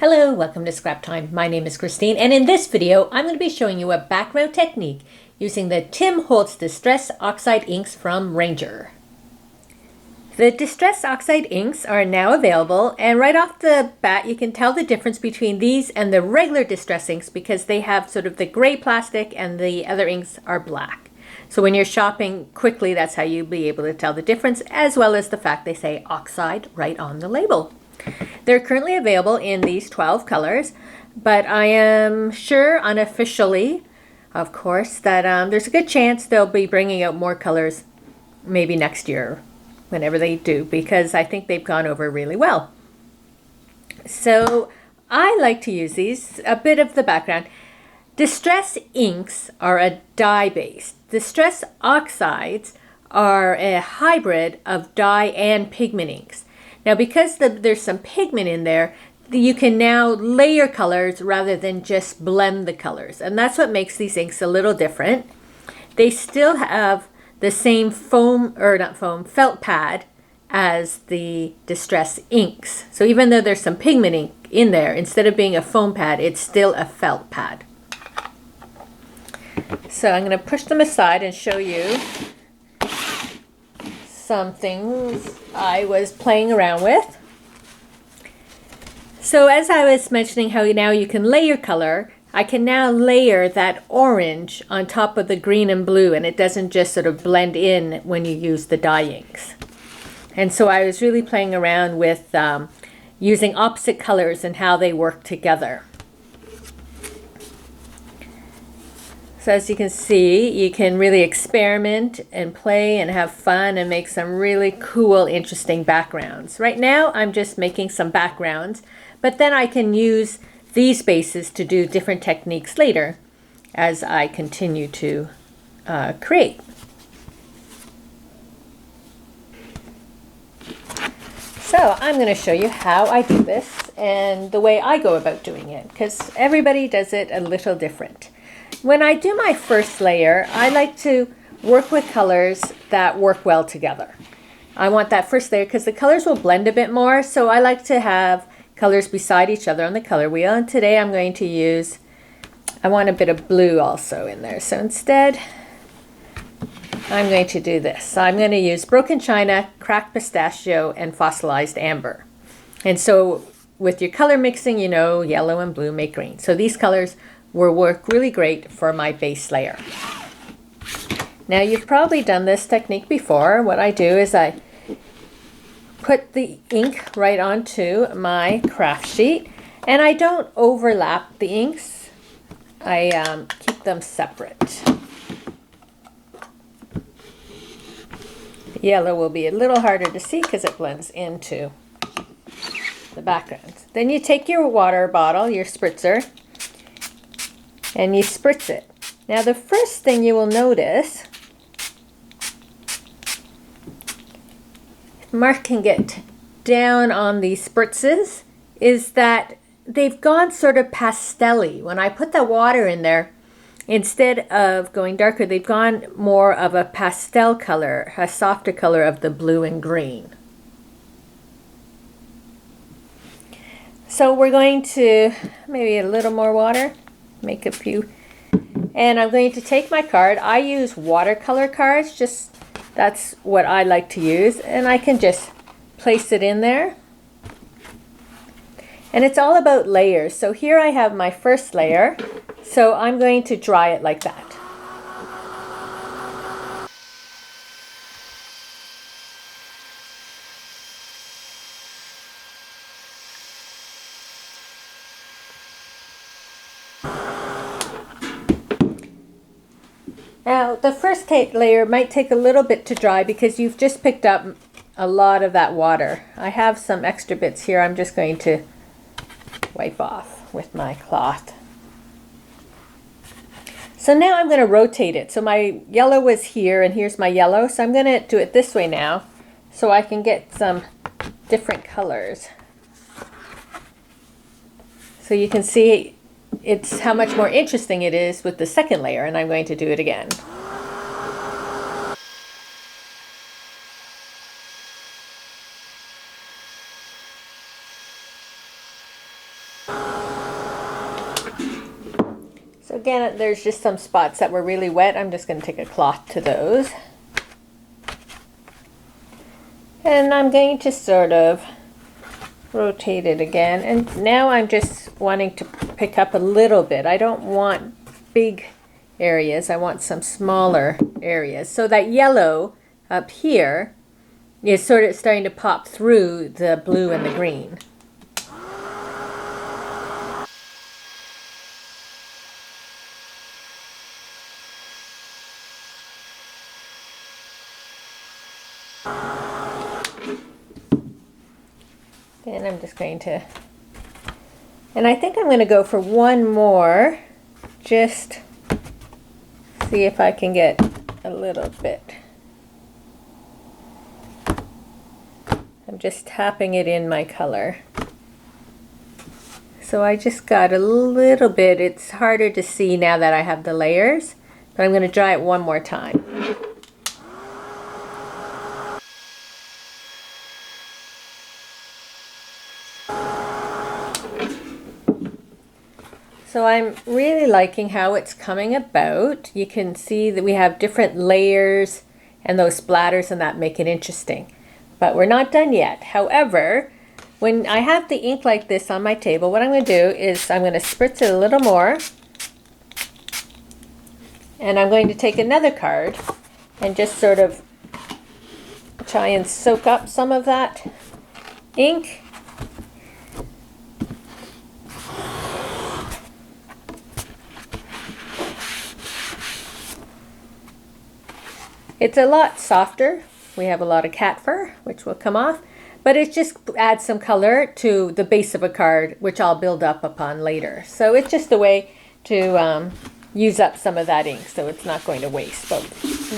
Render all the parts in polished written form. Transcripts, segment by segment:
Hello, welcome to Scrap Time. My name is Christine, and in this video, I'm going to be showing you a background technique using the Holtz Distress Oxide inks from Ranger. The Distress Oxide inks are now available, and right off the bat, you can tell the difference between these and the regular Distress inks because they have sort of the gray plastic and the other inks are black. So when you're shopping quickly, that's how you'll be able to tell the difference, as well as the fact they say Oxide right on the label. They're currently available in these 12 colors, but I am sure unofficially, of course, that there's a good chance they'll be bringing out more colors maybe next year, whenever they do, because I think they've gone over really well. So I like to use these. A bit of the background. Distress inks are a dye-based. Distress oxides are a hybrid of dye and pigment inks. Now, because there's some pigment in there, you can now layer colors rather than just blend the colors. And that's what makes these inks a little different. They still have the same felt pad as the Distress inks. So even though there's some pigment ink in there, instead of being a foam pad, it's still a felt pad. So I'm going to push them aside and show you some things I was playing around with. So as I was mentioning how now you can layer color, I can now layer that orange on top of the green and blue, and it doesn't just sort of blend in when you use the dye inks. And so I was really playing around with using opposite colors and how they work together. So as you can see, you can really experiment and play and have fun and make some really cool, interesting backgrounds. Right now, I'm just making some backgrounds, but then I can use these bases to do different techniques later as I continue to create. So I'm going to show you how I do this and the way I go about doing it, because everybody does it a little different. When I do my first layer, I like to work with colors that work well together. I want that first layer because the colors will blend a bit more, so I like to have colors beside each other on the color wheel. And today I'm going to use, I want a bit of blue also in there. So instead, I'm going to do this. I'm going to use Broken China, Cracked Pistachio, and Fossilized Amber. And so with your color mixing, you know, yellow and blue make green. So these colors will work really great for my base layer. Now you've probably done this technique before. What I do is I put the ink right onto my craft sheet, and I don't overlap the inks. I keep them separate. The yellow will be a little harder to see because it blends into the background. Then you take your water bottle, your spritzer, and you spritz it. Now the first thing you will notice, if Mark can get down on these spritzes, is that they've gone sort of pastel-y. When I put the water in there, instead of going darker, they've gone more of a pastel color, a softer color of the blue and green. So we're going to, maybe a little more water, make a few, and I'm going to take my card. I use watercolor cards, just that's what I like to use, and I can just place it in there. And it's all about layers. So here I have my first layer, so I'm going to dry it like that. Now, the first layer might take a little bit to dry because you've just picked up a lot of that water. I have some extra bits here I'm just going to wipe off with my cloth. So now I'm going to rotate it. So my yellow was here and here's my yellow. So I'm going to do it this way now so I can get some different colors. So you can see it's how much more interesting it is with the second layer, and I'm going to do it again. again, there's just some spots that were really wet. I'm just going to take a cloth to those. And I'm going to sort of rotate it again. And now I'm just wanting to pick up a little bit. I don't want big areas. I want some smaller areas. So that yellow up here is sort of starting to pop through the blue and the green. And I'm just going to, and I think I'm going to go for one more, just see if I can get a little bit. I'm just tapping it in my color. So I just got a little bit. It's harder to see now that I have the layers, but I'm going to dry it one more time. So I'm really liking how it's coming about. You can see that we have different layers and those splatters and that make it interesting. But we're not done yet. However, when I have the ink like this on my table, what I'm going to do is I'm going to spritz it a little more. And I'm going to take another card and just sort of try and soak up some of that ink. It's a lot softer. We have a lot of cat fur, which will come off, but it just adds some color to the base of a card, which I'll build up upon later. So it's just a way to use up some of that ink, so it's not going to waste. But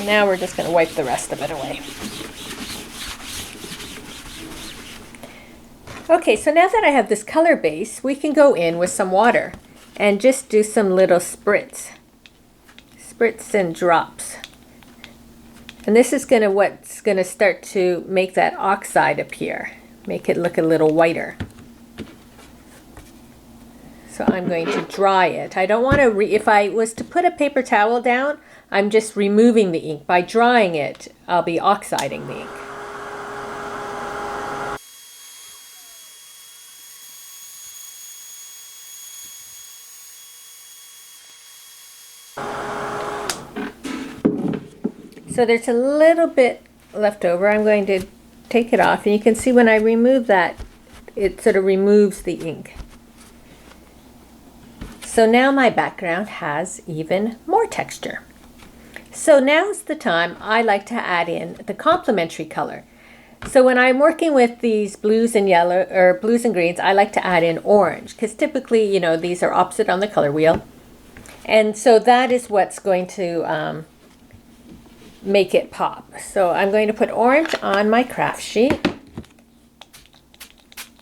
now we're just going to wipe the rest of it away. Okay, so now that I have this color base, we can go in with some water and just do some little spritz and drops. And this is what's going to start to make that oxide appear, make it look a little whiter. So I'm going to dry it. I don't want to, if I was to put a paper towel down, I'm just removing the ink. By drying it, I'll be oxiding the ink. So there's a little bit left over. I'm going to take it off, and you can see when I remove that, it sort of removes the ink. So now my background has even more texture. So now's the time I like to add in the complementary color. So when I'm working with these blues and yellow, or blues and greens, I like to add in orange, because typically, you know, these are opposite on the color wheel. And so that is what's going to make it pop. So I'm going to put orange on my craft sheet,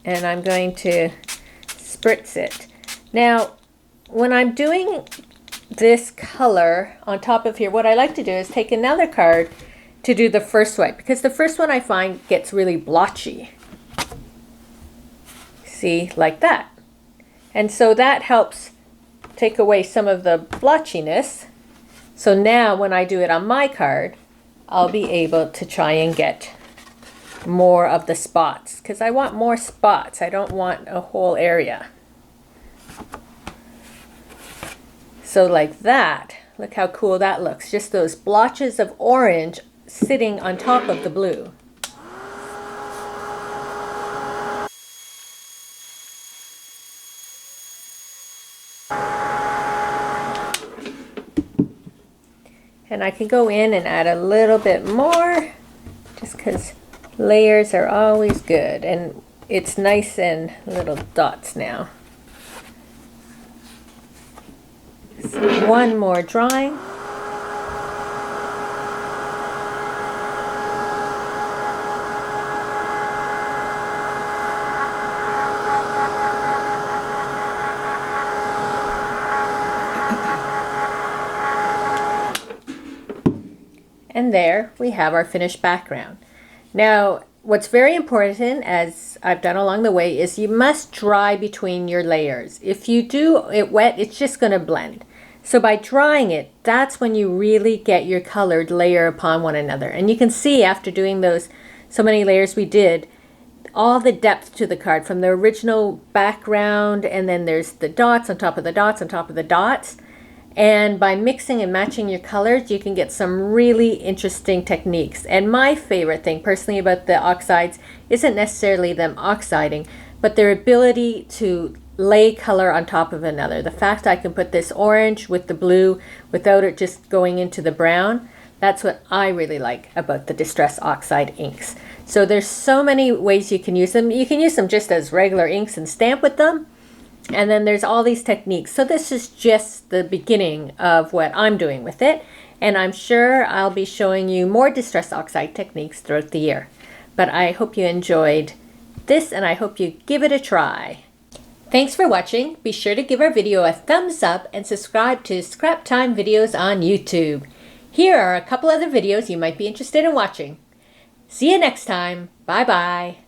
and I'm going to spritz it. Now, when I'm doing this color on top of here, what I like to do is take another card to do the first wipe, because the first one I find gets really blotchy. See, like that. And so that helps take away some of the blotchiness. So now when I do it on my card, I'll be able to try and get more of the spots, because I want more spots. I don't want a whole area. So like that, look how cool that looks. Just those blotches of orange sitting on top of the blue. And I can go in and add a little bit more, just because layers are always good, and it's nice in little dots now. So one more drawing. And there we have our finished background. Now, what's very important, as I've done along the way, is you must dry between your layers. If you do it wet, it's just going to blend. So by drying it, that's when you really get your colored layer upon one another. And you can see after doing those so many layers we did, all the depth to the card from the original background, and then there's the dots on top of the dots on top of the dots. And by mixing and matching your colors, you can get some really interesting techniques. And my favorite thing personally about the oxides isn't necessarily them oxiding, but their ability to lay color on top of another. The fact I can put this orange with the blue without it just going into the brown, that's what I really like about the Distress Oxide inks. So there's so many ways you can use them. You can use them just as regular inks and stamp with them. And then there's all these techniques. So this is just the beginning of what I'm doing with it. And I'm sure I'll be showing you more Distress Oxide techniques throughout the year. But I hope you enjoyed this, and I hope you give it a try. Thanks for watching. Be sure to give our video a thumbs up and subscribe to Scrap Time videos on YouTube. Here are a couple other videos you might be interested in watching. See you next time. Bye bye.